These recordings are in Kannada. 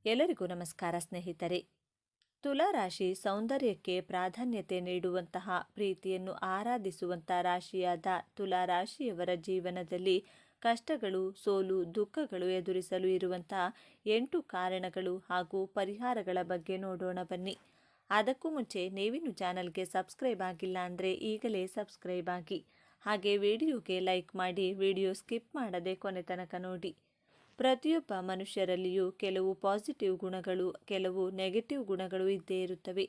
ಎಲ್ಲರಿಗೂ ನಮಸ್ಕಾರ ಸ್ನೇಹಿತರೆ. ತುಲಾ ರಾಶಿ ಸೌಂದರ್ಯಕ್ಕೆ ಪ್ರಾಧಾನ್ಯತೆ ನೀಡುವಂತಹ, ಪ್ರೀತಿಯನ್ನು ಆರಾಧಿಸುವಂಥ ರಾಶಿಯಾದ ತುಲಾ ರಾಶಿಯವರ ಜೀವನದಲ್ಲಿ ಕಷ್ಟಗಳು, ಸೋಲು, ದುಃಖಗಳು ಎದುರಿಸಲು ಇರುವಂತಹ 8 ಕಾರಣಗಳು ಹಾಗೂ ಪರಿಹಾರಗಳ ಬಗ್ಗೆ ನೋಡೋಣ ಬನ್ನಿ. ಅದಕ್ಕೂ ಮುಂಚೆ ನೀವಿನ್ನು ಚಾನಲ್ಗೆ ಸಬ್ಸ್ಕ್ರೈಬ್ ಆಗಿಲ್ಲ ಅಂದರೆ ಈಗಲೇ ಸಬ್ಸ್ಕ್ರೈಬ್ ಆಗಿ, ಹಾಗೆ ವಿಡಿಯೋಗೆ ಲೈಕ್ ಮಾಡಿ, ವಿಡಿಯೋ ಸ್ಕಿಪ್ ಮಾಡದೆ ಕೊನೆ ತನಕ ನೋಡಿ. ಪ್ರತಿಯೊಬ್ಬ ಮನುಷ್ಯರಲ್ಲಿಯೂ ಕೆಲವು ಪಾಸಿಟಿವ್ ಗುಣಗಳು, ಕೆಲವು ನೆಗೆಟಿವ್ ಗುಣಗಳು ಇದ್ದೇ ಇರುತ್ತವೆ.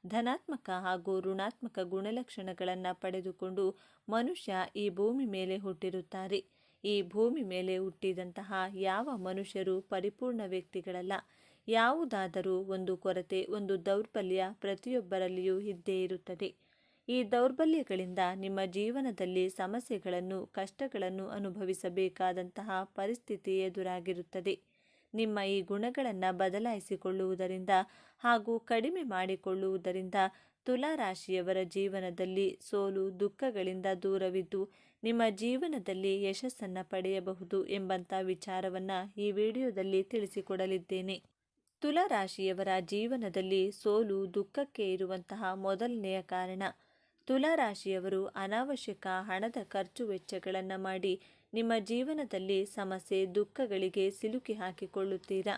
ಧನಾತ್ಮಕ ಹಾಗೂ ಋಣಾತ್ಮಕ ಗುಣಲಕ್ಷಣಗಳನ್ನು ಪಡೆದುಕೊಂಡು ಮನುಷ್ಯ ಈ ಭೂಮಿ ಮೇಲೆ ಹುಟ್ಟಿರುತ್ತಾರೆ. ಈ ಭೂಮಿ ಮೇಲೆ ಹುಟ್ಟಿದಂತಹ ಯಾವ ಮನುಷ್ಯರು ಪರಿಪೂರ್ಣ ವ್ಯಕ್ತಿಗಳಲ್ಲ. ಯಾವುದಾದರೂ ಒಂದು ಕೊರತೆ, ಒಂದು ದೌರ್ಬಲ್ಯ ಪ್ರತಿಯೊಬ್ಬರಲ್ಲಿಯೂ ಇದ್ದೇ ಇರುತ್ತದೆ. ಈ ದೌರ್ಬಲ್ಯಗಳಿಂದ ನಿಮ್ಮ ಜೀವನದಲ್ಲಿ ಸಮಸ್ಯೆಗಳನ್ನು, ಕಷ್ಟಗಳನ್ನು ಅನುಭವಿಸಬೇಕಾದಂತಹ ಪರಿಸ್ಥಿತಿ ಎದುರಾಗಿರುತ್ತದೆ. ನಿಮ್ಮ ಈ ಗುಣಗಳನ್ನು ಬದಲಾಯಿಸಿಕೊಳ್ಳುವುದರಿಂದ ಹಾಗೂ ಕಡಿಮೆ ಮಾಡಿಕೊಳ್ಳುವುದರಿಂದ ತುಲಾ ರಾಶಿಯವರ ಜೀವನದಲ್ಲಿ ಸೋಲು, ದುಃಖಗಳಿಂದ ದೂರವಿದ್ದು ನಿಮ್ಮ ಜೀವನದಲ್ಲಿ ಯಶಸ್ಸನ್ನು ಪಡೆಯಬಹುದು ಎಂಬಂಥ ವಿಚಾರವನ್ನು ಈ ವಿಡಿಯೋದಲ್ಲಿ ತಿಳಿಸಿಕೊಡಲಿದ್ದೇನೆ. ತುಲಾ ರಾಶಿಯವರ ಜೀವನದಲ್ಲಿ ಸೋಲು, ದುಃಖಕ್ಕೆ ಇರುವಂತಹ ಮೊದಲನೆಯ ಕಾರಣ, ತುಲಾ ರಾಶಿಯವರು ಅನಾವಶ್ಯಕ ಹಣದ ಖರ್ಚು ವೆಚ್ಚಗಳನ್ನು ಮಾಡಿ ನಿಮ್ಮ ಜೀವನದಲ್ಲಿ ಸಮಸ್ಯೆ, ದುಃಖಗಳಿಗೆ ಸಿಲುಕಿ ಹಾಕಿಕೊಳ್ಳುತ್ತೀರಾ.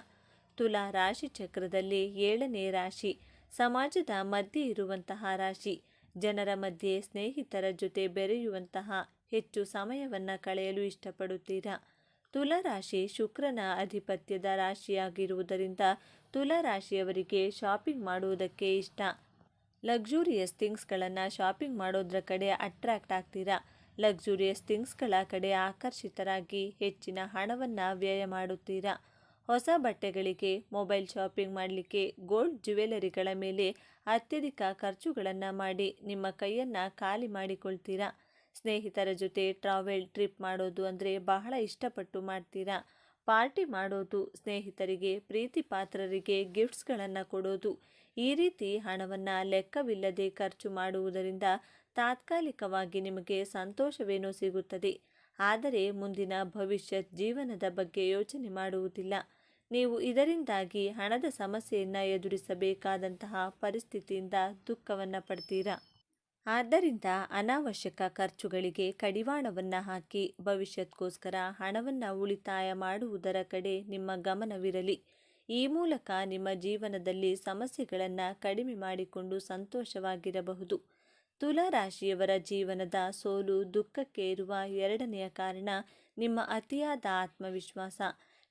ತುಲಾ ರಾಶಿ ಚಕ್ರದಲ್ಲಿ 7ನೇ ರಾಶಿ, ಸಮಾಜದ ಮಧ್ಯೆ ಇರುವಂತಹ ರಾಶಿ. ಜನರ ಮಧ್ಯೆ, ಸ್ನೇಹಿತರ ಜೊತೆ ಬೆರೆಯುವಂತಹ ಹೆಚ್ಚು ಸಮಯವನ್ನು ಕಳೆಯಲು ಇಷ್ಟಪಡುತ್ತೀರಾ. ತುಲಾ ರಾಶಿ ಶುಕ್ರನ ಅಧಿಪತ್ಯದ ರಾಶಿಯಾಗಿರುವುದರಿಂದ ತುಲಾ ರಾಶಿಯವರಿಗೆ ಶಾಪಿಂಗ್ ಮಾಡುವುದಕ್ಕೆ ಇಷ್ಟ. ಲಕ್ಸುರಿಯಸ್ ಥಿಂಗ್ಸ್ಗಳನ್ನು ಶಾಪಿಂಗ್ ಮಾಡೋದ್ರ ಕಡೆ ಅಟ್ರಾಕ್ಟ್ ಆಗ್ತೀರಾ. ಲಕ್ಸುರಿಯಸ್ ಥಿಂಗ್ಸ್ಗಳ ಕಡೆ ಆಕರ್ಷಿತರಾಗಿ ಹೆಚ್ಚಿನ ಹಣವನ್ನು ವ್ಯಯ ಮಾಡುತ್ತೀರಾ. ಹೊಸ ಬಟ್ಟೆಗಳಿಗೆ, ಮೊಬೈಲ್ ಶಾಪಿಂಗ್ ಮಾಡಲಿಕ್ಕೆ, ಗೋಲ್ಡ್ ಜ್ಯುವೆಲರಿಗಳ ಮೇಲೆ ಅತ್ಯಧಿಕ ಖರ್ಚುಗಳನ್ನು ಮಾಡಿ ನಿಮ್ಮ ಕೈಯನ್ನು ಖಾಲಿ ಮಾಡಿಕೊಳ್ತೀರಾ. ಸ್ನೇಹಿತರ ಜೊತೆ ಟ್ರಾವೆಲ್, ಟ್ರಿಪ್ ಮಾಡೋದು ಅಂದರೆ ಬಹಳ ಇಷ್ಟಪಟ್ಟು ಮಾಡ್ತೀರಾ. ಪಾರ್ಟಿ ಮಾಡೋದು, ಸ್ನೇಹಿತರಿಗೆ, ಪ್ರೀತಿ ಪಾತ್ರರಿಗೆ ಗಿಫ್ಟ್ಸ್ಗಳನ್ನು ಕೊಡೋದು, ಈ ರೀತಿ ಹಣವನ್ನು ಲೆಕ್ಕವಿಲ್ಲದೆ ಖರ್ಚು ಮಾಡುವುದರಿಂದ ತಾತ್ಕಾಲಿಕವಾಗಿ ನಿಮಗೆ ಸಂತೋಷವೇನೋ ಸಿಗುತ್ತದೆ. ಆದರೆ ಮುಂದಿನ ಭವಿಷ್ಯತ್ ಜೀವನದ ಬಗ್ಗೆ ಯೋಚನೆ ಮಾಡುವುದಿಲ್ಲ. ನೀವು ಇದರಿಂದಾಗಿ ಹಣದ ಸಮಸ್ಯೆಯನ್ನು ಎದುರಿಸಬೇಕಾದಂತಹ ಪರಿಸ್ಥಿತಿಯಿಂದ ದುಃಖವನ್ನು ಪಡ್ತೀರಾ. ಆದ್ದರಿಂದ ಅನಾವಶ್ಯಕ ಖರ್ಚುಗಳಿಗೆ ಕಡಿವಾಣವನ್ನು ಹಾಕಿ ಭವಿಷ್ಯಕ್ಕೋಸ್ಕರ ಹಣವನ್ನು ಉಳಿತಾಯ ಮಾಡುವುದರ ಕಡೆ ನಿಮ್ಮ ಗಮನವಿರಲಿ. ಈ ಮೂಲಕ ನಿಮ್ಮ ಜೀವನದಲ್ಲಿ ಸಮಸ್ಯೆಗಳನ್ನು ಕಡಿಮೆ ಮಾಡಿಕೊಂಡು ಸಂತೋಷವಾಗಿರಬಹುದು. ತುಲಾ ರಾಶಿಯವರ ಜೀವನದ ಸೋಲು, ದುಃಖಕ್ಕೆ ಇರುವ 2ನೆಯ ಕಾರಣ ನಿಮ್ಮ ಅತಿಯಾದ ಆತ್ಮವಿಶ್ವಾಸ.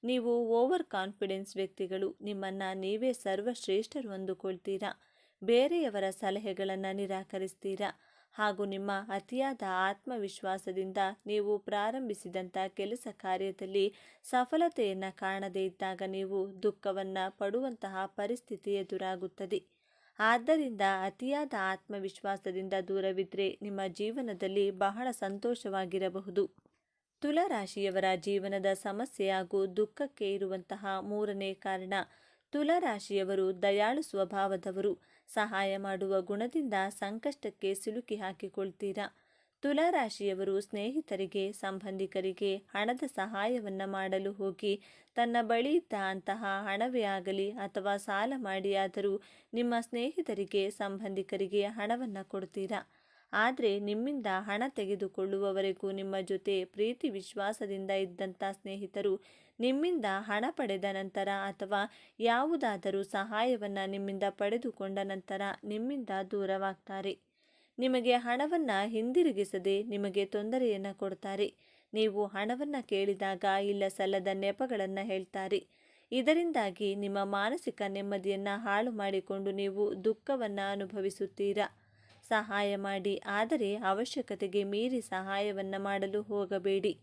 ನೀವು ಓವರ್ ಕಾನ್ಫಿಡೆನ್ಸ್ ವ್ಯಕ್ತಿಗಳು. ನಿಮ್ಮನ್ನು ನೀವೇ ಸರ್ವಶ್ರೇಷ್ಠರು ಅಂದುಕೊಳ್ತೀರಾ. ಬೇರೆಯವರ ಸಲಹೆಗಳನ್ನು ನಿರಾಕರಿಸ್ತೀರಾ. ಹಾಗೂ ನಿಮ್ಮ ಅತಿಯಾದ ಆತ್ಮವಿಶ್ವಾಸದಿಂದ ನೀವು ಪ್ರಾರಂಭಿಸಿದಂಥ ಕೆಲಸ ಕಾರ್ಯದಲ್ಲಿ ಸಫಲತೆಯನ್ನು ಕಾಣದೇ ಇದ್ದಾಗ ನೀವು ದುಃಖವನ್ನು ಪಡುವಂತಹ ಪರಿಸ್ಥಿತಿ ಎದುರಾಗುತ್ತದೆ. ಆದ್ದರಿಂದ ಅತಿಯಾದ ಆತ್ಮವಿಶ್ವಾಸದಿಂದ ದೂರವಿದ್ದರೆ ನಿಮ್ಮ ಜೀವನದಲ್ಲಿ ಬಹಳ ಸಂತೋಷವಾಗಿರಬಹುದು. ತುಲಾ ರಾಶಿಯವರ ಜೀವನದ ಸಮಸ್ಯೆ ಹಾಗೂ ದುಃಖಕ್ಕೆ ಇರುವಂತಹ 3ನೇ ಕಾರಣ, ತುಲಾ ರಾಶಿಯವರು ದಯಾಳು ಸ್ವಭಾವದವರು. ಸಹಾಯ ಮಾಡುವ ಗುಣದಿಂದ ಸಂಕಷ್ಟಕ್ಕೆ ಸಿಲುಕಿ ಹಾಕಿಕೊಳ್ತೀರಾ. ತುಲಾ ರಾಶಿಯವರು ಸ್ನೇಹಿತರಿಗೆ, ಸಂಬಂಧಿಕರಿಗೆ ಹಣದ ಸಹಾಯವನ್ನು ಮಾಡಲು ಹೋಗಿ ತನ್ನ ಬಳಿ ಇದ್ದ ಅಂತಹ ಹಣವೇ ಆಗಲಿ ಅಥವಾ ಸಾಲ ಮಾಡಿಯಾದರೂ ನಿಮ್ಮ ಸ್ನೇಹಿತರಿಗೆ, ಸಂಬಂಧಿಕರಿಗೆ ಹಣವನ್ನು ಕೊಡ್ತೀರಾ. ಆದರೆ ನಿಮ್ಮಿಂದ ಹಣ ತೆಗೆದುಕೊಳ್ಳುವವರೆಗೂ ನಿಮ್ಮ ಜೊತೆ ಪ್ರೀತಿ ವಿಶ್ವಾಸದಿಂದ ಇದ್ದಂಥ ಸ್ನೇಹಿತರು ನಿಮ್ಮಿಂದ ಹಣ ಪಡೆದ ನಂತರ ಅಥವಾ ಯಾವುದಾದರೂ ಸಹಾಯವನ್ನು ನಿಮ್ಮಿಂದ ಪಡೆದುಕೊಂಡ ನಂತರ ನಿಮ್ಮಿಂದ ದೂರವಾಗ್ತಾರೆ. ನಿಮಗೆ ಹಣವನ್ನು ಹಿಂದಿರುಗಿಸದೆ ನಿಮಗೆ ತೊಂದರೆಯನ್ನು ಕೊಡ್ತಾರೆ. ನೀವು ಹಣವನ್ನು ಕೇಳಿದಾಗ ಇಲ್ಲ ಸಲ್ಲದ ನೆಪಗಳನ್ನು ಹೇಳ್ತಾರೆ. ಇದರಿಂದಾಗಿ ನಿಮ್ಮ ಮಾನಸಿಕ ನೆಮ್ಮದಿಯನ್ನು ಹಾಳು ಮಾಡಿಕೊಂಡು ನೀವು ದುಃಖವನ್ನು ಅನುಭವಿಸುತ್ತೀರಾ. ಸಹಾಯ ಮಾಡಿ, ಆದರೆ ಅವಶ್ಯಕತೆಗೆ ಮೀರಿ ಸಹಾಯವನ್ನು ಮಾಡಲು ಹೋಗಬೇಡಿ.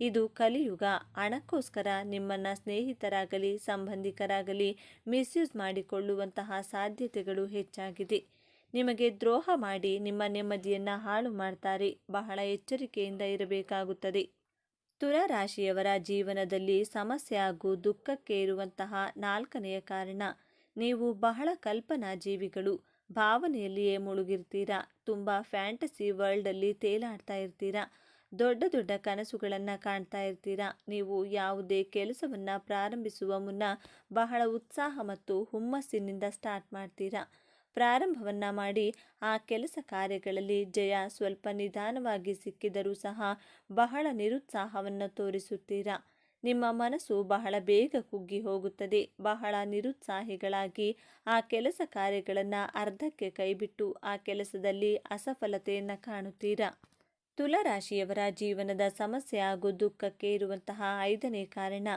ಇದು ಕಲಿಯುಗ. ಹಣಕ್ಕೋಸ್ಕರ ನಿಮ್ಮನ್ನು ಸ್ನೇಹಿತರಾಗಲಿ, ಸಂಬಂಧಿಕರಾಗಲಿ ಮಿಸ್ಯೂಸ್ ಮಾಡಿಕೊಳ್ಳುವಂತಹ ಸಾಧ್ಯತೆಗಳು ಹೆಚ್ಚಾಗಿದೆ. ನಿಮಗೆ ದ್ರೋಹ ಮಾಡಿ ನಿಮ್ಮ ನೆಮ್ಮದಿಯನ್ನು ಹಾಳು ಮಾಡ್ತಾರೆ. ಬಹಳ ಎಚ್ಚರಿಕೆಯಿಂದ ಇರಬೇಕಾಗುತ್ತದೆ. ತುಲಾ ರಾಶಿಯವರ ಜೀವನದಲ್ಲಿ ಸಮಸ್ಯೆ ಹಾಗೂ ದುಃಖಕ್ಕೆ ಇರುವಂತಹ 4ನೆಯ ಕಾರಣ, ನೀವು ಬಹಳ ಕಲ್ಪನಾ ಜೀವಿಗಳು. ಭಾವನೆಯಲ್ಲಿಯೇ ಮುಳುಗಿರ್ತೀರಾ. ತುಂಬ ಫ್ಯಾಂಟಸಿ ವರ್ಲ್ಡಲ್ಲಿ ತೇಲಾಡ್ತಾ ಇರ್ತೀರಾ. ದೊಡ್ಡ ದೊಡ್ಡ ಕನಸುಗಳನ್ನು ಕಾಣ್ತಾ ಇರ್ತೀರಾ. ನೀವು ಯಾವುದೇ ಕೆಲಸವನ್ನು ಪ್ರಾರಂಭಿಸುವ ಮುನ್ನ ಬಹಳ ಉತ್ಸಾಹ ಮತ್ತು ಹುಮ್ಮಸ್ಸಿನಿಂದ ಸ್ಟಾರ್ಟ್ ಮಾಡ್ತೀರಾ. ಪ್ರಾರಂಭವನ್ನು ಮಾಡಿ ಆ ಕೆಲಸ ಕಾರ್ಯಗಳಲ್ಲಿ ಜಯ ಸ್ವಲ್ಪ ನಿಧಾನವಾಗಿ ಸಿಕ್ಕಿದರೂ ಸಹ ಬಹಳ ನಿರುತ್ಸಾಹವನ್ನು ತೋರಿಸುತ್ತೀರಾ. ನಿಮ್ಮ ಮನಸ್ಸು ಬಹಳ ಬೇಗ ಕುಗ್ಗಿ ಹೋಗುತ್ತದೆ. ಬಹಳ ನಿರುತ್ಸಾಹಿಗಳಾಗಿ ಆ ಕೆಲಸ ಕಾರ್ಯಗಳನ್ನು ಅರ್ಧಕ್ಕೆ ಕೈಬಿಟ್ಟು ಆ ಕೆಲಸದಲ್ಲಿ ಅಸಫಲತೆಯನ್ನು ಕಾಣುತ್ತೀರಾ. ತುಲಾರಾಶಿಯವರ ಜೀವನದ ಸಮಸ್ಯೆ ಹಾಗೂ ದುಃಖಕ್ಕೆ ಇರುವಂತಹ 5ನೇ ಕಾರಣ,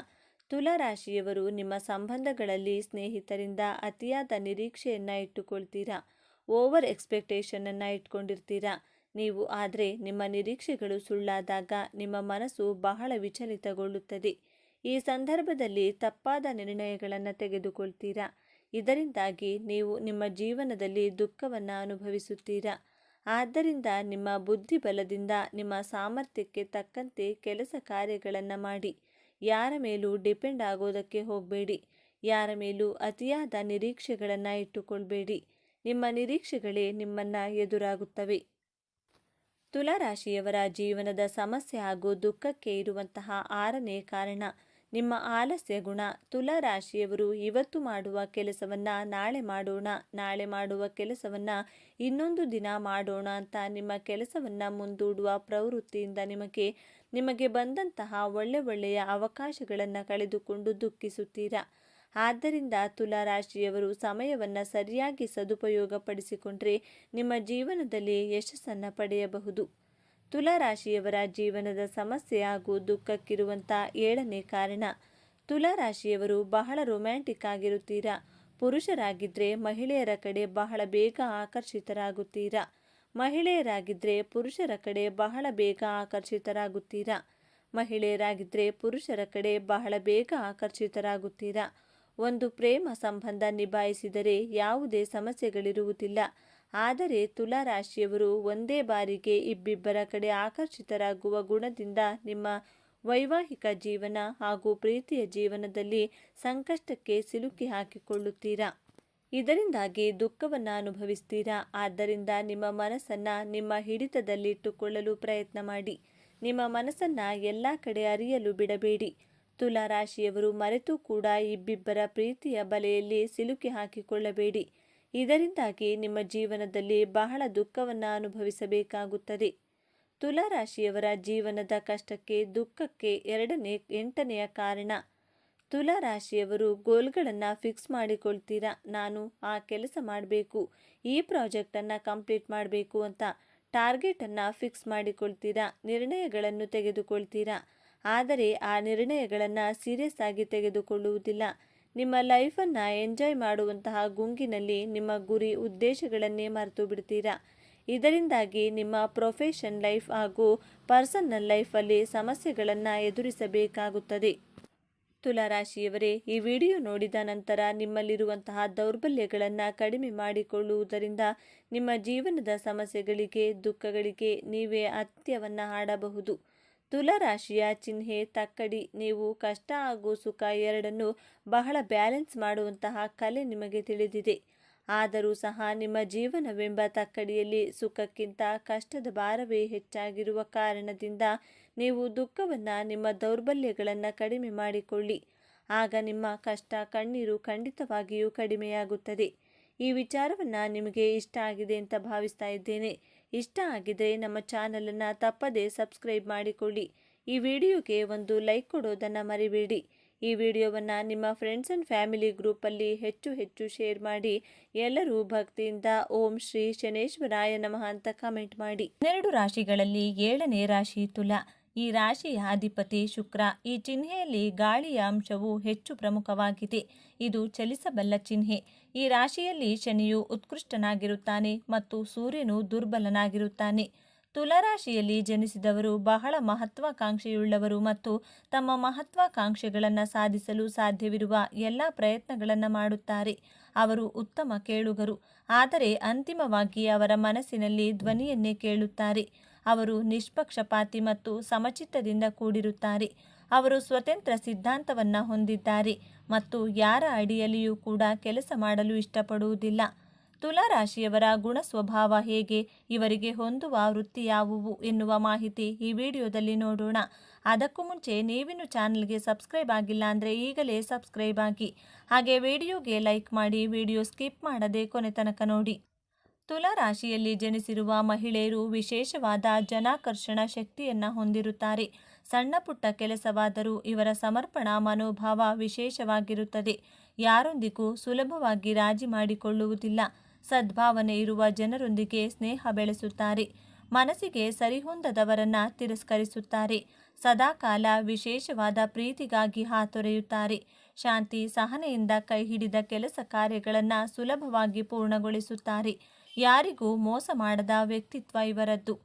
ತುಲಾರಾಶಿಯವರು ನಿಮ್ಮ ಸಂಬಂಧಗಳಲ್ಲಿ ಸ್ನೇಹಿತರಿಂದ ಅತಿಯಾದ ನಿರೀಕ್ಷೆಯನ್ನು ಇಟ್ಟುಕೊಳ್ತೀರಾ. ಓವರ್ ಎಕ್ಸ್ಪೆಕ್ಟೇಷನನ್ನು ಇಟ್ಕೊಂಡಿರ್ತೀರಾ ನೀವು. ಆದರೆ ನಿಮ್ಮ ನಿರೀಕ್ಷೆಗಳು ಸುಳ್ಳಾದಾಗ ನಿಮ್ಮ ಮನಸ್ಸು ಬಹಳ ವಿಚಲಿತಗೊಳ್ಳುತ್ತದೆ. ಈ ಸಂದರ್ಭದಲ್ಲಿ ತಪ್ಪಾದ ನಿರ್ಣಯಗಳನ್ನು ತೆಗೆದುಕೊಳ್ತೀರಾ. ಇದರಿಂದಾಗಿ ನೀವು ನಿಮ್ಮ ಜೀವನದಲ್ಲಿ ದುಃಖವನ್ನು ಅನುಭವಿಸುತ್ತೀರಾ. ಆದ್ದರಿಂದ ನಿಮ್ಮ ಬುದ್ಧಿಬಲದಿಂದ ನಿಮ್ಮ ಸಾಮರ್ಥ್ಯಕ್ಕೆ ತಕ್ಕಂತೆ ಕೆಲಸ ಕಾರ್ಯಗಳನ್ನು ಮಾಡಿ. ಯಾರ ಮೇಲೂ ಡಿಪೆಂಡ್ ಆಗೋದಕ್ಕೆ ಹೋಗಬೇಡಿ. ಯಾರ ಮೇಲೂ ಅತಿಯಾದ ನಿರೀಕ್ಷೆಗಳನ್ನು ಇಟ್ಟುಕೊಳ್ಬೇಡಿ. ನಿಮ್ಮ ನಿರೀಕ್ಷೆಗಳೇ ನಿಮ್ಮನ್ನು ಎದುರಾಗುತ್ತವೆ. ತುಲಾರಾಶಿಯವರ ಜೀವನದ ಸಮಸ್ಯೆ ಹಾಗೂ ದುಃಖಕ್ಕೆ ಇರುವಂತಹ 6ನೇ ಕಾರಣ, ನಿಮ್ಮ ಆಲಸ್ಯ ಗುಣ. ತುಲಾರಾಶಿಯವರು ಇವತ್ತು ಮಾಡುವ ಕೆಲಸವನ್ನು ನಾಳೆ ಮಾಡೋಣ, ನಾಳೆ ಮಾಡುವ ಕೆಲಸವನ್ನು ಇನ್ನೊಂದು ದಿನ ಮಾಡೋಣ ಅಂತ ನಿಮ್ಮ ಕೆಲಸವನ್ನು ಮುಂದೂಡುವ ಪ್ರವೃತ್ತಿಯಿಂದ ನಿಮಗೆ ಬಂದಂತಹ ಒಳ್ಳೆಯ ಅವಕಾಶಗಳನ್ನು ಕಳೆದುಕೊಂಡು ದುಃಖಿಸುತ್ತೀರಾ. ಆದ್ದರಿಂದ ತುಲಾರಾಶಿಯವರು ಸಮಯವನ್ನು ಸರಿಯಾಗಿ ಸದುಪಯೋಗಪಡಿಸಿಕೊಂಡ್ರೆ ನಿಮ್ಮ ಜೀವನದಲ್ಲಿ ಯಶಸ್ಸನ್ನು ಪಡೆಯಬಹುದು. ತುಲಾರಾಶಿಯವರ ಜೀವನದ ಸಮಸ್ಯೆ ಹಾಗೂ ದುಃಖಕ್ಕಿರುವಂಥ 7ನೇ ಕಾರಣ, ತುಲಾರಾಶಿಯವರು ಬಹಳ ರೊಮ್ಯಾಂಟಿಕ್ ಆಗಿರುತ್ತೀರಾ. ಪುರುಷರಾಗಿದ್ದರೆ ಮಹಿಳೆಯರ ಕಡೆ ಬಹಳ ಬೇಗ ಆಕರ್ಷಿತರಾಗುತ್ತೀರಾ. ಮಹಿಳೆಯರಾಗಿದ್ದರೆ ಪುರುಷರ ಕಡೆ ಬಹಳ ಬೇಗ ಆಕರ್ಷಿತರಾಗುತ್ತೀರಾ. ಮಹಿಳೆಯರಾಗಿದ್ದರೆ ಪುರುಷರ ಕಡೆ ಬಹಳ ಬೇಗ ಆಕರ್ಷಿತರಾಗುತ್ತೀರಾ. ಒಂದು ಪ್ರೇಮ ಸಂಬಂಧ ನಿಭಾಯಿಸಿದರೆ ಯಾವುದೇ ಸಮಸ್ಯೆಗಳಿರುವುದಿಲ್ಲ. ಆದರೆ ತುಲಾರಾಶಿಯವರು ಒಂದೇ ಬಾರಿಗೆ ಇಬ್ಬಿಬ್ಬರ ಕಡೆ ಆಕರ್ಷಿತರಾಗುವ ಗುಣದಿಂದ ನಿಮ್ಮ ವೈವಾಹಿಕ ಜೀವನ ಹಾಗೂ ಪ್ರೀತಿಯ ಜೀವನದಲ್ಲಿ ಸಂಕಷ್ಟಕ್ಕೆ ಸಿಲುಕಿ ಹಾಕಿಕೊಳ್ಳುತ್ತೀರಾ. ಇದರಿಂದಾಗಿ ದುಃಖವನ್ನು ಅನುಭವಿಸ್ತೀರಾ. ಆದ್ದರಿಂದ ನಿಮ್ಮ ಮನಸ್ಸನ್ನು ನಿಮ್ಮ ಹಿಡಿತದಲ್ಲಿಟ್ಟುಕೊಳ್ಳಲು ಪ್ರಯತ್ನ ಮಾಡಿ. ನಿಮ್ಮ ಮನಸ್ಸನ್ನು ಎಲ್ಲ ಕಡೆ ಅರಿಯಲು ಬಿಡಬೇಡಿ. ತುಲಾರಾಶಿಯವರು ಮರೆತು ಕೂಡ ಇಬ್ಬಿಬ್ಬರ ಪ್ರೀತಿಯ ಬಲೆಯಲ್ಲಿ ಸಿಲುಕಿ ಹಾಕಿಕೊಳ್ಳಬೇಡಿ. ಇದರಿಂದಾಗಿ ನಿಮ್ಮ ಜೀವನದಲ್ಲಿ ಬಹಳ ದುಃಖವನ್ನು ಅನುಭವಿಸಬೇಕಾಗುತ್ತದೆ. ತುಲಾರಾಶಿಯವರ ಜೀವನದ ಕಷ್ಟಕ್ಕೆ ದುಃಖಕ್ಕೆ 8ನೇ ಕಾರಣ, ತುಲಾರಾಶಿಯವರು ಗೋಲ್ಗಳನ್ನು ಫಿಕ್ಸ್ ಮಾಡಿಕೊಳ್ತೀರಾ. ನಾನು ಆ ಕೆಲಸ ಮಾಡಬೇಕು, ಈ ಪ್ರಾಜೆಕ್ಟನ್ನು ಕಂಪ್ಲೀಟ್ ಮಾಡಬೇಕು ಅಂತ ಟಾರ್ಗೆಟನ್ನು ಫಿಕ್ಸ್ ಮಾಡಿಕೊಳ್ತೀರಾ. ನಿರ್ಣಯಗಳನ್ನು ತೆಗೆದುಕೊಳ್ತೀರಾ. ಆದರೆ ಆ ನಿರ್ಣಯಗಳನ್ನು ಸೀರಿಯಸ್ ಆಗಿ ತೆಗೆದುಕೊಳ್ಳುವುದಿಲ್ಲ. ನಿಮ್ಮ ಲೈಫನ್ನು ಎಂಜಾಯ್ ಮಾಡುವಂತಹ ಗುಂಗಿನಲ್ಲಿ ನಿಮ್ಮ ಗುರಿ ಉದ್ದೇಶಗಳನ್ನೇ ಮರೆತು ಬಿಡ್ತೀರಾ. ಇದರಿಂದಾಗಿ ನಿಮ್ಮ ಪ್ರೊಫೆಷನ್ ಲೈಫ್ ಹಾಗೂ ಪರ್ಸನಲ್ ಲೈಫಲ್ಲಿ ಸಮಸ್ಯೆಗಳನ್ನು ಎದುರಿಸಬೇಕಾಗುತ್ತದೆ. ತುಲಾರಾಶಿಯವರೇ, ಈ ವಿಡಿಯೋ ನೋಡಿದ ನಂತರ ನಿಮ್ಮಲ್ಲಿರುವಂತಹ ದೌರ್ಬಲ್ಯಗಳನ್ನು ಕಡಿಮೆ ಮಾಡಿಕೊಳ್ಳುವುದರಿಂದ ನಿಮ್ಮ ಜೀವನದ ಸಮಸ್ಯೆಗಳಿಗೆ ದುಃಖಗಳಿಗೆ ನೀವೇ ಅಂತ್ಯವನ್ನು ಹಾಡಬಹುದು. ತುಲಾರಾಶಿಯ ಚಿಹ್ನೆ ತಕ್ಕಡಿ. ನೀವು ಕಷ್ಟ ಹಾಗೂ ಸುಖ ಎರಡನ್ನೂ ಬಹಳ ಬ್ಯಾಲೆನ್ಸ್ ಮಾಡುವಂತಹ ಕಲೆ ನಿಮಗೆ ತಿಳಿದಿದೆ. ಆದರೂ ಸಹ ನಿಮ್ಮ ಜೀವನವೆಂಬ ತಕ್ಕಡಿಯಲ್ಲಿ ಸುಖಕ್ಕಿಂತ ಕಷ್ಟದ ಭಾರವೇ ಹೆಚ್ಚಾಗಿರುವ ಕಾರಣದಿಂದ ನೀವು ದುಃಖವನ್ನು, ನಿಮ್ಮ ದೌರ್ಬಲ್ಯಗಳನ್ನು ಕಡಿಮೆ ಮಾಡಿಕೊಳ್ಳಿ. ಆಗ ನಿಮ್ಮ ಕಷ್ಟ, ಕಣ್ಣೀರು ಖಂಡಿತವಾಗಿಯೂ ಕಡಿಮೆಯಾಗುತ್ತದೆ. ಈ ವಿಚಾರವನ್ನು ನಿಮಗೆ ಇಷ್ಟ ಆಗಿದೆ ಅಂತ ಭಾವಿಸ್ತಾ ಇದ್ದೇನೆ. ಇಷ್ಟ ಆಗಿದರೆ ನಮ್ಮ ಚಾನಲನ್ನು ತಪ್ಪದೇ ಸಬ್ಸ್ಕ್ರೈಬ್ ಮಾಡಿಕೊಳ್ಳಿ. ಈ ವಿಡಿಯೋಗೆ ಒಂದು ಲೈಕ್ ಕೊಡೋದನ್ನು ಮರಿಬೇಡಿ. ಈ ವಿಡಿಯೋವನ್ನು ನಿಮ್ಮ ಫ್ರೆಂಡ್ಸ್ ಆ್ಯಂಡ್ ಫ್ಯಾಮಿಲಿ ಗ್ರೂಪಲ್ಲಿ ಹೆಚ್ಚು ಶೇರ್ ಮಾಡಿ. ಎಲ್ಲರೂ ಭಕ್ತಿಯಿಂದ ಓಂ ಶ್ರೀ ಶನೇಶ್ವರಾಯ ನಮಃ ಅಂತ ಕಮೆಂಟ್ ಮಾಡಿ. 12 ರಾಶಿಗಳಲ್ಲಿ 7ನೇ ರಾಶಿ ತುಲಾ. ಈ ರಾಶಿಯ ಅಧಿಪತಿ ಶುಕ್ರ. ಈ ಚಿಹ್ನೆಯಲ್ಲಿ ಗಾಳಿಯ ಅಂಶವು ಹೆಚ್ಚು ಪ್ರಮುಖವಾಗಿದೆ. ಇದು ಚಲಿಸಬಲ್ಲ ಚಿಹ್ನೆ. ಈ ರಾಶಿಯಲ್ಲಿ ಶನಿಯು ಉತ್ಕೃಷ್ಟನಾಗಿರುತ್ತಾನೆ ಮತ್ತು ಸೂರ್ಯನು ದುರ್ಬಲನಾಗಿರುತ್ತಾನೆ. ತುಲಾರಾಶಿಯಲ್ಲಿ ಜನಿಸಿದವರು ಬಹಳ ಮಹತ್ವಾಕಾಂಕ್ಷೆಯುಳ್ಳವರು ಮತ್ತು ತಮ್ಮ ಮಹತ್ವಾಕಾಂಕ್ಷೆಗಳನ್ನು ಸಾಧಿಸಲು ಸಾಧ್ಯವಿರುವ ಎಲ್ಲ ಪ್ರಯತ್ನಗಳನ್ನು ಮಾಡುತ್ತಾರೆ. ಅವರು ಉತ್ತಮ ಕೇಳುಗರು, ಆದರೆ ಅಂತಿಮವಾಗಿ ಅವರ ಮನಸ್ಸಿನಲ್ಲಿ ಧ್ವನಿಯನ್ನೇ ಕೇಳುತ್ತಾರೆ. ಅವರು ನಿಷ್ಪಕ್ಷಪಾತಿ ಮತ್ತು ಸಮಚಿತ್ತದಿಂದ ಕೂಡಿರುತ್ತಾರೆ. ಅವರು ಸ್ವತಂತ್ರ ಸಿದ್ಧಾಂತವನ್ನು ಹೊಂದಿದ್ದಾರೆ ಮತ್ತು ಯಾರ ಅಡಿಯಲ್ಲಿಯೂ ಕೂಡ ಕೆಲಸ ಮಾಡಲು ಇಷ್ಟಪಡುವುದಿಲ್ಲ. ತುಲಾ ರಾಶಿಯವರ ಗುಣ ಸ್ವಭಾವ ಹೇಗೆ, ಇವರಿಗೆ ಹೊಂದುವ ವೃತ್ತಿ ಯಾವುವು ಎನ್ನುವ ಮಾಹಿತಿ ಈ ವಿಡಿಯೋದಲ್ಲಿ ನೋಡೋಣ. ಅದಕ್ಕೂ ಮುಂಚೆ ನೀವಿನ್ನು ಚಾನಲ್ಗೆ ಸಬ್ಸ್ಕ್ರೈಬ್ ಆಗಿಲ್ಲ ಅಂದರೆ ಈಗಲೇ ಸಬ್ಸ್ಕ್ರೈಬ್ ಆಗಿ, ಹಾಗೆ ವಿಡಿಯೋಗೆ ಲೈಕ್ ಮಾಡಿ, ವಿಡಿಯೋ ಸ್ಕಿಪ್ ಮಾಡದೆ ಕೊನೆ ತನಕ ನೋಡಿ. ತುಲಾ ರಾಶಿಯಲ್ಲಿ ಜನಿಸಿರುವ ಮಹಿಳೆಯರು ವಿಶೇಷವಾದ ಜನಾಕರ್ಷಣ ಶಕ್ತಿಯನ್ನು ಹೊಂದಿರುತ್ತಾರೆ. ಸಣ್ಣ ಪುಟ್ಟ ಕೆಲಸವಾದರೂ ಇವರ ಸಮರ್ಪಣಾ ಮನೋಭಾವ ವಿಶೇಷವಾಗಿರುತ್ತದೆ. ಯಾರೊಂದಿಗೂ ಸುಲಭವಾಗಿ ರಾಜಿ ಮಾಡಿಕೊಳ್ಳುವುದಿಲ್ಲ. ಸದ್ಭಾವನೆ ಇರುವ ಜನರೊಂದಿಗೆ ಸ್ನೇಹ ಬೆಳೆಸುತ್ತಾರೆ. ಮನಸ್ಸಿಗೆ ಸರಿಹೊಂದದವರನ್ನ ತಿರಸ್ಕರಿಸುತ್ತಾರೆ. ಸದಾಕಾಲ ವಿಶೇಷವಾದ ಪ್ರೀತಿಗಾಗಿ ಹಾತೊರೆಯುತ್ತಾರೆ. ಶಾಂತಿ ಸಹನೆಯಿಂದ ಕೈ ಹಿಡಿದ ಕೆಲಸ ಕಾರ್ಯಗಳನ್ನು ಸುಲಭವಾಗಿ ಪೂರ್ಣಗೊಳಿಸುತ್ತಾರೆ. ಯಾರಿಗೂ ಮೋಸ ಮಾಡದ ವ್ಯಕ್ತಿತ್ವ ಇವರದ್ದು.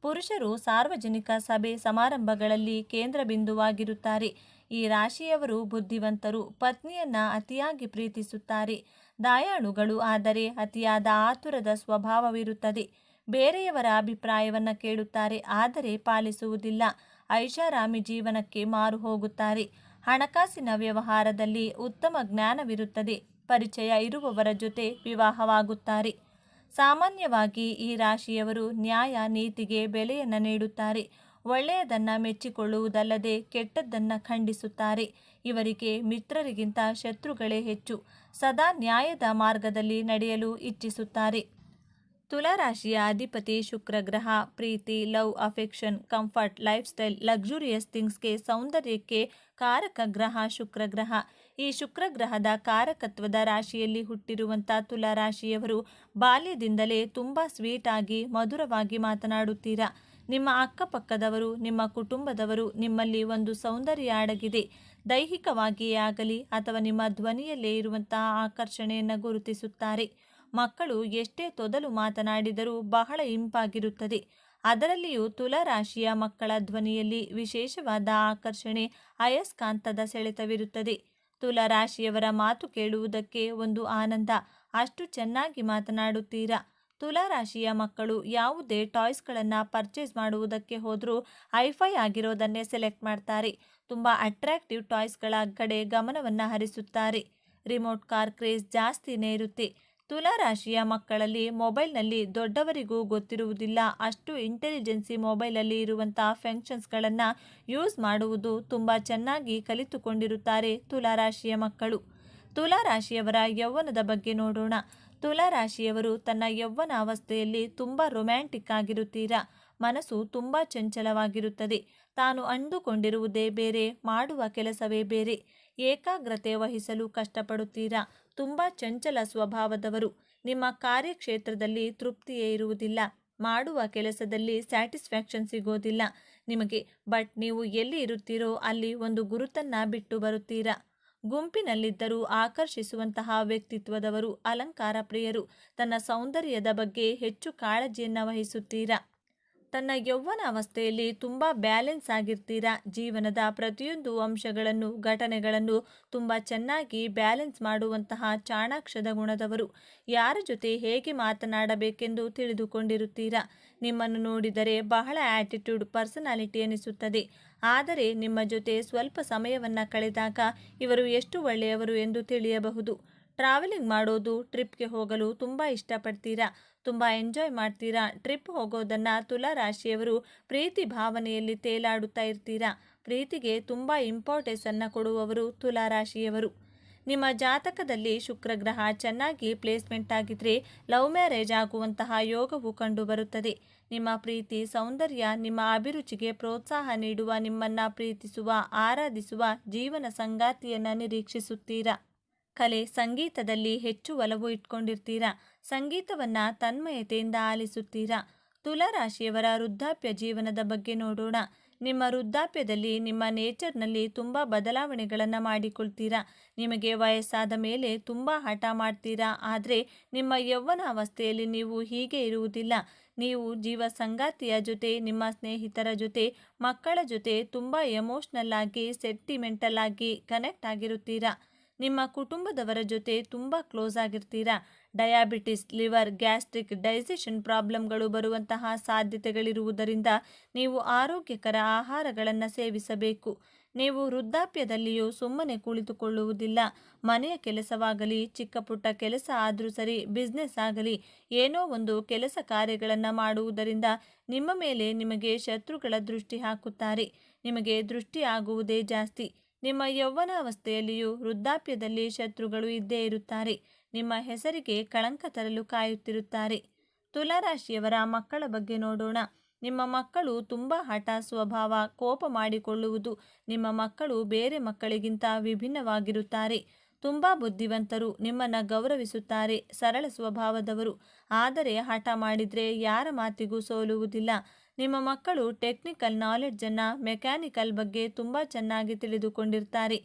ಪುರುಷರು ಸಾರ್ವಜನಿಕ ಸಭೆ ಸಮಾರಂಭಗಳಲ್ಲಿ ಕೇಂದ್ರ ಬಿಂದುವಾಗಿರುತ್ತಾರೆ. ಈ ರಾಶಿಯವರು ಬುದ್ಧಿವಂತರು. ಪತ್ನಿಯನ್ನ ಅತಿಯಾಗಿ ಪ್ರೀತಿಸುತ್ತಾರೆ. ದಯಾಳುಗಳು, ಆದರೆ ಅತಿಯಾದ ಆತುರದ ಸ್ವಭಾವವಿರುತ್ತದೆ. ಬೇರೆಯವರ ಅಭಿಪ್ರಾಯವನ್ನು ಕೇಳುತ್ತಾರೆ, ಆದರೆ ಪಾಲಿಸುವುದಿಲ್ಲ. ಐಷಾರಾಮಿ ಜೀವನಕ್ಕೆ ಮಾರು ಹೋಗುತ್ತಾರೆ. ಹಣಕಾಸಿನ ವ್ಯವಹಾರದಲ್ಲಿ ಉತ್ತಮ ಜ್ಞಾನವಿರುತ್ತದೆ. ಪರಿಚಯ ಇರುವವರ ಜೊತೆ ವಿವಾಹವಾಗುತ್ತಾರೆ. ಸಾಮಾನ್ಯವಾಗಿ ಈ ರಾಶಿಯವರು ನ್ಯಾಯ ನೀತಿಗೆ ಬೆಲೆಯನ್ನು ನೀಡುತ್ತಾರೆ. ಒಳ್ಳೆಯದನ್ನು ಮೆಚ್ಚಿಕೊಳ್ಳುವುದಲ್ಲದೆ ಕೆಟ್ಟದ್ದನ್ನು ಖಂಡಿಸುತ್ತಾರೆ. ಇವರಿಗೆ ಮಿತ್ರರಿಗಿಂತ ಶತ್ರುಗಳೇ ಹೆಚ್ಚು. ಸದಾ ನ್ಯಾಯದ ಮಾರ್ಗದಲ್ಲಿ ನಡೆಯಲು ಇಚ್ಛಿಸುತ್ತಾರೆ. ತುಲಾ ರಾಶಿಯ ಅಧಿಪತಿ ಶುಕ್ರ ಗ್ರಹ. ಪ್ರೀತಿ, love, affection, comfort, lifestyle, luxurious ಥಿಂಗ್ಸ್ಗೆ, ಸೌಂದರ್ಯಕ್ಕೆ ಕಾರಕ ಗ್ರಹ ಶುಕ್ರ ಗ್ರಹ. ಈ ಶುಕ್ರ ಗ್ರಹದ ಕಾರಕತ್ವದ ರಾಶಿಯಲ್ಲಿ ಹುಟ್ಟಿರುವಂಥ ತುಲಾ ರಾಶಿಯವರು ಬಾಲ್ಯದಿಂದಲೇ ತುಂಬ ಸ್ವೀಟ್ ಆಗಿ ಮಧುರವಾಗಿ ಮಾತನಾಡುತ್ತೀರಾ. ನಿಮ್ಮ ಅಕ್ಕಪಕ್ಕದವರು, ನಿಮ್ಮ ಕುಟುಂಬದವರು ನಿಮ್ಮಲ್ಲಿ ಒಂದು ಸೌಂದರ್ಯ ಅಡಗಿದೆ. ದೈಹಿಕವಾಗಿಯೇ ಆಗಲಿ ಅಥವಾ ನಿಮ್ಮ ಧ್ವನಿಯಲ್ಲೇ ಇರುವಂತಹ ಆಕರ್ಷಣೆಯನ್ನು ಗುರುತಿಸುತ್ತಾರೆ. ಮಕ್ಕಳು ಎಷ್ಟೇ ತೊದಲು ಮಾತನಾಡಿದರೂ ಬಹಳ ಇಂಪಾಗಿರುತ್ತದೆ. ಅದರಲ್ಲಿಯೂ ತುಲಾ ರಾಶಿಯ ಮಕ್ಕಳ ಧ್ವನಿಯಲ್ಲಿ ವಿಶೇಷವಾದ ಆಕರ್ಷಣೆ, ಅಯಸ್ಕಾಂತದ ಸೆಳೆತವಿರುತ್ತದೆ. ತುಲಾ ರಾಶಿಯವರ ಮಾತು ಕೇಳುವುದಕ್ಕೆ ಒಂದು ಆನಂದ. ಅಷ್ಟು ಚೆನ್ನಾಗಿ ಮಾತನಾಡುತ್ತೀರಾ. ತುಲಾ ರಾಶಿಯ ಮಕ್ಕಳು ಯಾವುದೇ ಟಾಯ್ಸ್ಗಳನ್ನು ಪರ್ಚೇಸ್ ಮಾಡುವುದಕ್ಕೆ ಹೋದರೂ ಹೈಫೈ ಆಗಿರೋದನ್ನೇ ಸೆಲೆಕ್ಟ್ ಮಾಡ್ತಾರೆ. ತುಂಬ ಅಟ್ರಾಕ್ಟಿವ್ ಟಾಯ್ಸ್ಗಳ ಕಡೆ ಗಮನವನ್ನು ಹರಿಸುತ್ತಾರೆ. ರಿಮೋಟ್ ಕಾರ್ ಕ್ರೇಜ್ ಜಾಸ್ತಿನೇ ಇರುತ್ತೆ. ತುಲಾ ರಾಶಿಯ ಮಕ್ಕಳಲ್ಲಿ ಮೊಬೈಲ್ನಲ್ಲಿ ದೊಡ್ಡವರಿಗೂ ಗೊತ್ತಿರುವುದಿಲ್ಲ ಅಷ್ಟು ಇಂಟೆಲಿಜೆನ್ಸಿ ಮೊಬೈಲಲ್ಲಿ ಇರುವಂಥ ಫಂಕ್ಷನ್ಸ್ಗಳನ್ನು ಯೂಸ್ ಮಾಡುವುದು ತುಂಬ ಚೆನ್ನಾಗಿ ಕಲಿತುಕೊಂಡಿರುತ್ತಾರೆ ತುಲಾ ರಾಶಿಯ ಮಕ್ಕಳು. ತುಲಾ ರಾಶಿಯವರ ಯೌವನದ ಬಗ್ಗೆ ನೋಡೋಣ. ತುಲಾ ರಾಶಿಯವರು ತನ್ನ ಯೌವನ ಅವಸ್ಥೆಯಲ್ಲಿ ತುಂಬ ರೊಮ್ಯಾಂಟಿಕ್ ಆಗಿರುತ್ತೀರಾ. ಮನಸ್ಸು ತುಂಬ ಚಂಚಲವಾಗಿರುತ್ತದೆ. ತಾನು ಅಂದುಕೊಂಡಿರುವುದೇ ಬೇರೆ, ಮಾಡುವ ಕೆಲಸವೇ ಬೇರೆ. ಏಕಾಗ್ರತೆ ವಹಿಸಲು ಕಷ್ಟಪಡುತ್ತೀರಾ. ತುಂಬ ಚಂಚಲ ಸ್ವಭಾವದವರು. ನಿಮ್ಮ ಕಾರ್ಯಕ್ಷೇತ್ರದಲ್ಲಿ ತೃಪ್ತಿಯೇ ಇರುವುದಿಲ್ಲ. ಮಾಡುವ ಕೆಲಸದಲ್ಲಿ ಸ್ಯಾಟಿಸ್ಫ್ಯಾಕ್ಷನ್ ಸಿಗೋದಿಲ್ಲ ನಿಮಗೆ. ಬಟ್ ನೀವು ಎಲ್ಲಿ ಇರುತ್ತೀರೋ ಅಲ್ಲಿ ಒಂದು ಗುರುತನ್ನು ಬಿಟ್ಟು ಬರುತ್ತೀರಾ. ಗುಂಪಿನಲ್ಲಿದ್ದರೂ ಆಕರ್ಷಿಸುವಂತಹ ವ್ಯಕ್ತಿತ್ವದವರು. ಅಲಂಕಾರ ಪ್ರಿಯರು. ತನ್ನ ಸೌಂದರ್ಯದ ಬಗ್ಗೆ ಹೆಚ್ಚು ಕಾಳಜಿಯನ್ನು ವಹಿಸುತ್ತೀರಾ. ತನ್ನ ಯೌವನ ಅವಸ್ಥೆಯಲ್ಲಿ ತುಂಬ ಬ್ಯಾಲೆನ್ಸ್ ಆಗಿರ್ತೀರಾ. ಜೀವನದ ಪ್ರತಿಯೊಂದು ಅಂಶಗಳನ್ನು, ಘಟನೆಗಳನ್ನು ತುಂಬ ಚೆನ್ನಾಗಿ ಬ್ಯಾಲೆನ್ಸ್ ಮಾಡುವಂತಹ ಚಾಣಾಕ್ಷದ ಗುಣದವರು. ಯಾರ ಜೊತೆ ಹೇಗೆ ಮಾತನಾಡಬೇಕೆಂದು ತಿಳಿದುಕೊಂಡಿರುತ್ತೀರಾ. ನಿಮ್ಮನ್ನು ನೋಡಿದರೆ ಬಹಳ ಆಟಿಟ್ಯೂಡ್ ಪರ್ಸನಾಲಿಟಿ ಎನಿಸುತ್ತದೆ. ಆದರೆ ನಿಮ್ಮ ಜೊತೆ ಸ್ವಲ್ಪ ಸಮಯವನ್ನು ಕಳೆದಾಗ ಇವರು ಎಷ್ಟು ಒಳ್ಳೆಯವರು ಎಂದು ತಿಳಿಯಬಹುದು. ಟ್ರಾವೆಲಿಂಗ್ ಮಾಡೋದು, ಟ್ರಿಪ್ಗೆ ಹೋಗಲು ತುಂಬ ಇಷ್ಟಪಡ್ತೀರಾ. ತುಂಬ ಎಂಜಾಯ್ ಮಾಡ್ತೀರಾ. ಟ್ರಿಪ್ ಹೋಗೋದನ್ನು ತುಲಾ ರಾಶಿಯವರು ಪ್ರೀತಿ ಭಾವನೆಯಲ್ಲಿ ತೇಲಾಡುತ್ತಾ ಇರ್ತೀರಾ. ಪ್ರೀತಿಗೆ ತುಂಬ ಇಂಪಾರ್ಟೆನ್ಸನ್ನು ಕೊಡುವವರು ತುಲಾ ರಾಶಿಯವರು. ನಿಮ್ಮ ಜಾತಕದಲ್ಲಿ ಶುಕ್ರ ಗ್ರಹ ಚೆನ್ನಾಗಿ ಪ್ಲೇಸ್ಮೆಂಟ್ ಆಗಿದ್ರೆ ಲವ್ ಮ್ಯಾರೇಜ್ ಆಗುವಂತಹ ಯೋಗವು ಕಂಡುಬರುತ್ತದೆ. ನಿಮ್ಮ ಪ್ರೀತಿ, ಸೌಂದರ್ಯ, ನಿಮ್ಮ ಅಭಿರುಚಿಗೆ ಪ್ರೋತ್ಸಾಹ ನೀಡುವ, ನಿಮ್ಮನ್ನು ಪ್ರೀತಿಸುವ, ಆರಾಧಿಸುವ ಜೀವನ ಸಂಗಾತಿಯನ್ನು ನಿರೀಕ್ಷಿಸುತ್ತೀರಾ. ಕಲೆ, ಸಂಗೀತದಲ್ಲಿ ಹೆಚ್ಚು ಒಲವು ಇಟ್ಕೊಂಡಿರ್ತೀರಾ. ಸಂಗೀತವನ್ನು ತನ್ಮಯತೆಯಿಂದ ಆಲಿಸುತ್ತೀರಾ. ತುಲಾ ರಾಶಿಯವರ ವೃದ್ಧಾಪ್ಯ ಜೀವನದ ಬಗ್ಗೆ ನೋಡೋಣ. ನಿಮ್ಮ ವೃದ್ಧಾಪ್ಯದಲ್ಲಿ ನಿಮ್ಮ ನೇಚರ್ನಲ್ಲಿ ತುಂಬ ಬದಲಾವಣೆಗಳನ್ನು ಮಾಡಿಕೊಳ್ತೀರಾ. ನಿಮಗೆ ವಯಸ್ಸಾದ ಮೇಲೆ ತುಂಬ ಹಠ ಮಾಡ್ತೀರಾ. ಆದರೆ ನಿಮ್ಮ ಯೌವನ ಅವಸ್ಥೆಯಲ್ಲಿ ನೀವು ಹೀಗೆ ಇರುವುದಿಲ್ಲ. ನೀವು ಜೀವ ಸಂಗಾತಿಯ ಜೊತೆ, ನಿಮ್ಮ ಸ್ನೇಹಿತರ ಜೊತೆ, ಮಕ್ಕಳ ಜೊತೆ ತುಂಬ ಎಮೋಷ್ನಲ್ ಆಗಿ, ಸೆಂಟಿಮೆಂಟಲ್ ಆಗಿ ಕನೆಕ್ಟ್ ಆಗಿರುತ್ತೀರಾ. ನಿಮ್ಮ ಕುಟುಂಬದವರ ಜೊತೆ ತುಂಬ ಕ್ಲೋಸ್ ಆಗಿರ್ತೀರಾ. ಡಯಾಬಿಟಿಸ್, ಲಿವರ್, ಗ್ಯಾಸ್ಟ್ರಿಕ್, ಡೈಜೆಷನ್ ಪ್ರಾಬ್ಲಮ್ಗಳು ಬರುವಂತಹ ಸಾಧ್ಯತೆಗಳಿರುವುದರಿಂದ ನೀವು ಆರೋಗ್ಯಕರ ಆಹಾರಗಳನ್ನು ಸೇವಿಸಬೇಕು. ನೀವು ವೃದ್ಧಾಪ್ಯದಲ್ಲಿಯೂ ಸುಮ್ಮನೆ ಕುಳಿತುಕೊಳ್ಳುವುದಿಲ್ಲ. ಮನೆಯ ಕೆಲಸವಾಗಲಿ, ಚಿಕ್ಕ ಪುಟ್ಟ ಕೆಲಸ ಆದರೂ ಸರಿ, ಬಿಸ್ನೆಸ್ ಆಗಲಿ, ಏನೋ ಒಂದು ಕೆಲಸ ಕಾರ್ಯಗಳನ್ನು ಮಾಡುವುದರಿಂದ ನಿಮ್ಮ ಮೇಲೆ ನಿಮಗೆ ಶತ್ರುಗಳ ದೃಷ್ಟಿ ಹಾಕುತ್ತಾರೆ. ನಿಮಗೆ ದೃಷ್ಟಿ ಆಗುವುದೇ ಜಾಸ್ತಿ. ನಿಮ್ಮ ಯೌವನಾವಸ್ಥೆಯಲ್ಲಿಯೂ ವೃದ್ಧಾಪ್ಯದಲ್ಲಿ ಶತ್ರುಗಳು ಇದ್ದೇ ಇರುತ್ತಾರೆ. ನಿಮ್ಮ ಹೆಸರಿಗೆ ಕಳಂಕ ತರಲು ಕಾಯುತ್ತಿರುತ್ತಾರೆ. ತುಲಾರಾಶಿಯವರ ಮಕ್ಕಳ ಬಗ್ಗೆ ನೋಡೋಣ. ನಿಮ್ಮ ಮಕ್ಕಳು ತುಂಬ ಹಠ ಸ್ವಭಾವ, ಕೋಪ ಮಾಡಿಕೊಳ್ಳುವುದು. ನಿಮ್ಮ ಮಕ್ಕಳು ಬೇರೆ ಮಕ್ಕಳಿಗಿಂತ ವಿಭಿನ್ನವಾಗಿರುತ್ತಾರೆ. ತುಂಬ ಬುದ್ಧಿವಂತರು, ನಿಮ್ಮನ್ನು ಗೌರವಿಸುತ್ತಾರೆ, ಸರಳ ಸ್ವಭಾವದವರು. ಆದರೆ ಹಠ ಮಾಡಿದರೆ ಯಾರ ಮಾತಿಗೂ ಸೋಲುವುದಿಲ್ಲ. ನಿಮ್ಮ ಮಕ್ಕಳು ಟೆಕ್ನಿಕಲ್ ನಾಲೆಡ್ಜನ್ನು, ಮೆಕ್ಯಾನಿಕಲ್ ಬಗ್ಗೆ ತುಂಬ ಚೆನ್ನಾಗಿ ತಿಳಿದುಕೊಂಡಿರ್ತಾರೆ.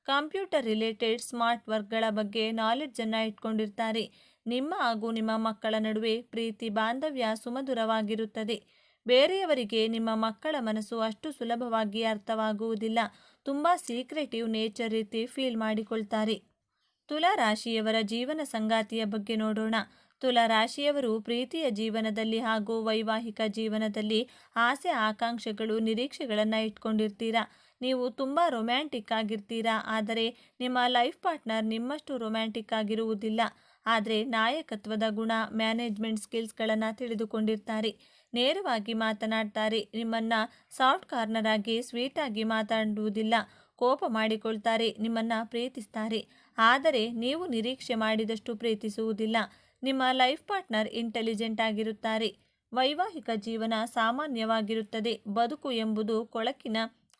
ಕಂಪ್ಯೂಟರ್ ರಿಲೇಟೆಡ್ ಸ್ಮಾರ್ಟ್ ವರ್ಕ್ಗಳ ಬಗ್ಗೆ ನಾಲೆಡ್ಜನ್ನು ಇಟ್ಕೊಂಡಿರ್ತಾರೆ. ನಿಮ್ಮ ಹಾಗೂ ನಿಮ್ಮ ಮಕ್ಕಳ ನಡುವೆ ಪ್ರೀತಿ ಬಾಂಧವ್ಯ ಸುಮಧುರವಾಗಿರುತ್ತದೆ. ಬೇರೆಯವರಿಗೆ ನಿಮ್ಮ ಮಕ್ಕಳ ಮನಸ್ಸು ಅಷ್ಟು ಸುಲಭವಾಗಿ ಅರ್ಥವಾಗುವುದಿಲ್ಲ. ತುಂಬ ಸೀಕ್ರೆಟಿವ್ ನೇಚರ್ ರೀತಿ ಫೀಲ್ ಮಾಡಿಕೊಳ್ತಾರೆ. ತುಲಾರಾಶಿಯವರ ಜೀವನ ಸಂಗಾತಿಯ ಬಗ್ಗೆ ನೋಡೋಣ. ತುಲಾರಾಶಿಯವರು ಪ್ರೀತಿಯ ಜೀವನದಲ್ಲಿ ಹಾಗೂ ವೈವಾಹಿಕ ಜೀವನದಲ್ಲಿ ಆಸೆ ಆಕಾಂಕ್ಷೆಗಳು, ನಿರೀಕ್ಷೆಗಳನ್ನು ಇಟ್ಕೊಂಡಿರ್ತೀರಾ. ನೀವು ತುಂಬ ರೊಮ್ಯಾಂಟಿಕ್ ಆಗಿರ್ತೀರಾ. ಆದರೆ ನಿಮ್ಮ ಲೈಫ್ ಪಾರ್ಟ್ನರ್ ನಿಮ್ಮಷ್ಟು ರೊಮ್ಯಾಂಟಿಕ್ ಆಗಿರುವುದಿಲ್ಲ. ಆದರೆ ನಾಯಕತ್ವದ ಗುಣ, ಮ್ಯಾನೇಜ್ಮೆಂಟ್ ಸ್ಕಿಲ್ಸ್ಗಳನ್ನು ತಿಳಿದುಕೊಂಡಿರ್ತಾರೆ. ನೇರವಾಗಿ ಮಾತನಾಡ್ತಾರೆ. ನಿಮ್ಮನ್ನು ಸಾಫ್ಟ್ ಕಾರ್ನರ್ ಆಗಿ, ಸ್ವೀಟಾಗಿ ಮಾತಾಡುವುದಿಲ್ಲ. ಕೋಪ ಮಾಡಿಕೊಳ್ತಾರೆ. ನಿಮ್ಮನ್ನು ಪ್ರೀತಿಸ್ತಾರೆ. ಆದರೆ ನೀವು ನಿರೀಕ್ಷೆ ಮಾಡಿದಷ್ಟು ಪ್ರೀತಿಸುವುದಿಲ್ಲ. ನಿಮ್ಮ ಲೈಫ್ ಪಾರ್ಟ್ನರ್ ಇಂಟೆಲಿಜೆಂಟ್ ಆಗಿರುತ್ತಾರೆ. ವೈವಾಹಿಕ ಜೀವನ ಸಾಮಾನ್ಯವಾಗಿರುತ್ತದೆ. ಬದುಕು ಎಂಬುದು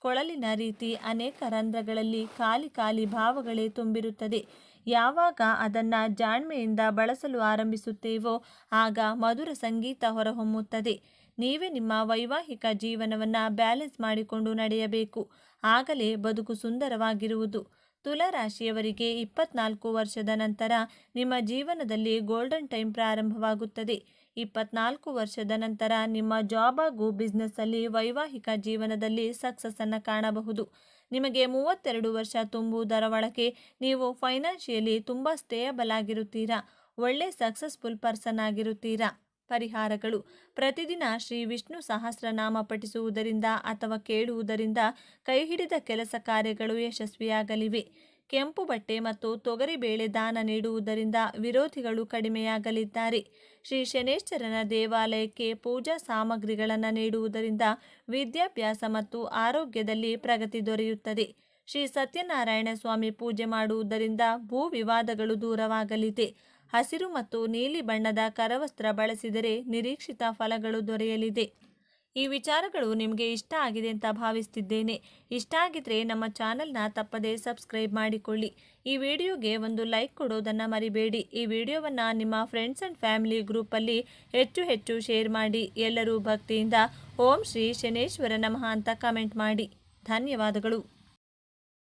ಕೊಳಲಿನ ರೀತಿ. ಅನೇಕ ರಂಧ್ರಗಳಲ್ಲಿ ಖಾಲಿ ಖಾಲಿ ಭಾವಗಳೇ ತುಂಬಿರುತ್ತದೆ. ಯಾವಾಗ ಅದನ್ನು ಜಾಣ್ಮೆಯಿಂದ ಬಳಸಲು ಆರಂಭಿಸುತ್ತೇವೋ ಆಗ ಮಧುರ ಸಂಗೀತ ಹೊರಹೊಮ್ಮುತ್ತದೆ. ನೀವೇ ನಿಮ್ಮ ವೈವಾಹಿಕ ಜೀವನವನ್ನು ಬ್ಯಾಲೆನ್ಸ್ ಮಾಡಿಕೊಂಡು ನಡೆಯಬೇಕು. ಆಗಲೇ ಬದುಕು ಸುಂದರವಾಗಿರುವುದು. ತುಲಾರಾಶಿಯವರಿಗೆ 24 ವರ್ಷದ ನಂತರ ನಿಮ್ಮ ಜೀವನದಲ್ಲಿ ಗೋಲ್ಡನ್ ಟೈಮ್ ಪ್ರಾರಂಭವಾಗುತ್ತದೆ. 24 ವರ್ಷದ ನಂತರ ನಿಮ್ಮ ಜಾಬ್ ಹಾಗೂ ಬಿಸ್ನೆಸ್ಸಲ್ಲಿ, ವೈವಾಹಿಕ ಜೀವನದಲ್ಲಿ ಸಕ್ಸಸ್ಸನ್ನು ಕಾಣಬಹುದು. ನಿಮಗೆ 32 ವರ್ಷ ತುಂಬುವುದರ ಒಳಗೆ ನೀವು ಫೈನಾನ್ಷಿಯಲಿ ತುಂಬ ಸ್ಟೇಬಲ್ ಆಗಿರುತ್ತೀರಾ. ಒಳ್ಳೆ ಸಕ್ಸಸ್ಫುಲ್ ಪರ್ಸನ್ ಆಗಿರುತ್ತೀರಾ. ಪರಿಹಾರಗಳು: ಪ್ರತಿದಿನ ಶ್ರೀ ವಿಷ್ಣು ಸಹಸ್ರನಾಮ ಪಠಿಸುವುದರಿಂದ ಅಥವಾ ಕೇಳುವುದರಿಂದ ಕೈ ಹಿಡಿದ ಕೆಲಸ ಕಾರ್ಯಗಳು ಯಶಸ್ವಿಯಾಗಲಿವೆ. ಕೆಂಪು ಬಟ್ಟೆ ಮತ್ತು ತೊಗರಿಬೇಳೆ ದಾನ ನೀಡುವುದರಿಂದ ವಿರೋಧಿಗಳು ಕಡಿಮೆಯಾಗಲಿದ್ದಾರೆ. ಶ್ರೀ ಶನೇಶ್ವರನ ದೇವಾಲಯಕ್ಕೆ ಪೂಜಾ ಸಾಮಗ್ರಿಗಳನ್ನು ನೀಡುವುದರಿಂದ ವಿದ್ಯಾಭ್ಯಾಸ ಮತ್ತು ಆರೋಗ್ಯದಲ್ಲಿ ಪ್ರಗತಿ ದೊರೆಯುತ್ತದೆ. ಶ್ರೀ ಸತ್ಯನಾರಾಯಣ ಸ್ವಾಮಿ ಪೂಜೆ ಮಾಡುವುದರಿಂದ ಭೂ ವಿವಾದಗಳು ದೂರವಾಗಲಿದೆ. ಹಸಿರು ಮತ್ತು ನೀಲಿ ಬಣ್ಣದ ಕರವಸ್ತ್ರ ಬಳಸಿದರೆ ನಿರೀಕ್ಷಿತ ಫಲಗಳು ದೊರೆಯಲಿದೆ. ಈ ವಿಚಾರಗಳು ನಿಮಗೆ ಇಷ್ಟ ಆಗಿದೆ ಅಂತ ಭಾವಿಸ್ತಿದ್ದೇನೆ. ಇಷ್ಟ ಆಗಿದ್ರೆ ನಮ್ಮ ಚಾನಲ್ನ ತಪ್ಪದೇ ಸಬ್ಸ್ಕ್ರೈಬ್ ಮಾಡಿಕೊಳ್ಳಿ. ಈ ವಿಡಿಯೋಗೆ ಒಂದು ಲೈಕ್ ಕೊಡೋದನ್ನು ಮರಿಬೇಡಿ. ಈ ವಿಡಿಯೋವನ್ನು ನಿಮ್ಮ ಫ್ರೆಂಡ್ಸ್ ಆ್ಯಂಡ್ ಫ್ಯಾಮಿಲಿ ಗ್ರೂಪಲ್ಲಿ ಹೆಚ್ಚು ಶೇರ್ ಮಾಡಿ. ಎಲ್ಲರೂ ಭಕ್ತಿಯಿಂದ ಓಂ ಶ್ರೀ ಶನೇಶ್ವರ ನಮಃ ಅಂತ ಕಮೆಂಟ್ ಮಾಡಿ. ಧನ್ಯವಾದಗಳು.